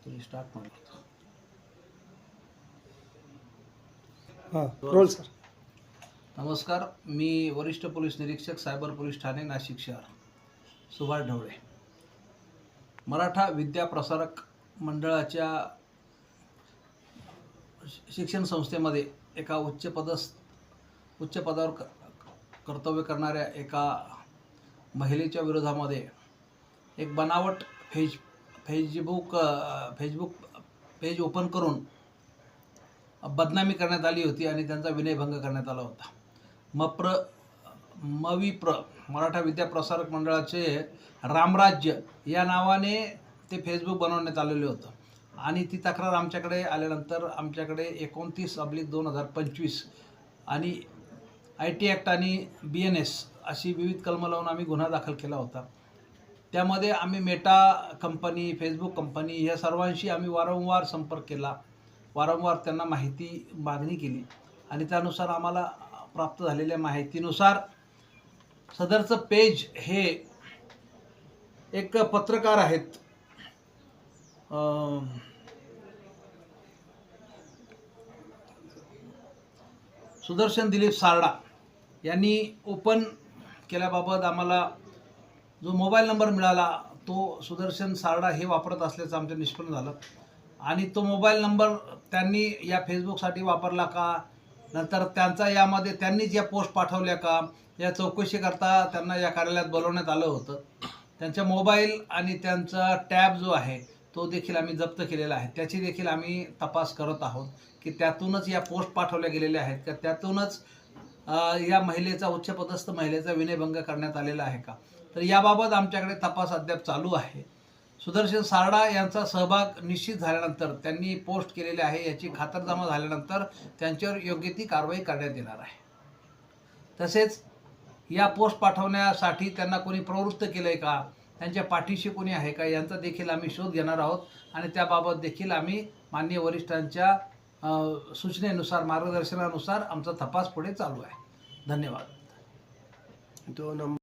Start म्हणतो. हां role sir. नमस्कार, मी वरिष्ठ पोलीस निरीक्षक सायबर पोलीस ठाणे नाशिक शहर सुभाष ढवळे. मराठा विद्या प्रसारक मंडळाच्या शिक्षण संस्थेमध्ये एका उच्च पदावर कर्तव्य करणाऱ्या एका महिलेच्या विरोधामध्ये एक बनावट फेसबुक पेज ओपन करून बदनामी करण्यात आली होती आणि त्यांचा विनयभंग करण्यात आला होता. मविप्र मराठा विद्या प्रसारक मंडळाचे रामराज्य या नावाने ते फेसबुक बनवण्यात आलेले होतं आणि ती तक्रार आमच्याकडे आल्यानंतर आमच्याकडे 29/2025 आणि IT ॲक्ट आणि BNS अशी विविध कलमं लावून आम्ही गुन्हा दाखल केला होता. त्यामध्ये आम्ही मेटा कंपनी, फेसबुक कंपनी या सर्वांशी आम्ही वारंवार संपर्क केला, वारंवार त्यांना मागणी केली आणि त्यानुसार आम्हाला प्राप्त झालेल्या माहितीनुसार सदरचं पेज हे एक पत्रकार आहेत, सुदर्शन दिलीप सारडा यांनी ओपन केल्याबाबत आम्हाला जो मोबाईल नंबर मिळाला तो सुदर्शन सारडा हे वापरत असल्याचं आमचं निष्पन्न झालं आणि तो मोबाईल नंबर त्यांनी या फेसबुकसाठी वापरला का, नंतर त्यांचा यामध्ये त्यांनीच या पोस्ट पाठवल्या का, या चौकशीकरता त्यांना या कार्यालयात बोलवण्यात आलं होतं. त्यांच्या मोबाईल आणि त्यांचा टॅब जो आहे तो देखील आम्ही जप्त केलेला आहे. त्याची देखील आम्ही तपास करत आहोत की त्यातूनच या पोस्ट पाठवल्या गेलेल्या आहेत का, त्यातूनच या महिलेचा उच्चपदस्थ महिलेचा विनयभंग करण्यात आलेला आहे का. तर याबाबत आमच्याकडे तपास अद्याप चालू आहे. सुदर्शन सारडा यांचा सहभाग निश्चित झाल्यानंतर, त्यांनी पोस्ट केलेले आहे याची खातरजमा झाल्यानंतर त्यांच्यावर योग्य ती कारवाई करण्यात येणार आहे. तसेच या पोस्ट पाठवण्यासाठी त्यांना कोणी प्रवृत्त केलं आहे का, त्यांच्या पाठीशी कोणी आहे का, यांचा देखील आम्ही शोध घेणार आहोत आणि त्याबाबत देखील आम्ही माननीय वरिष्ठांच्या सूचनेनुसार, मार्गदर्शनानुसार आमचा तपास पुढे चालू आहे. धन्यवाद. तो नंबर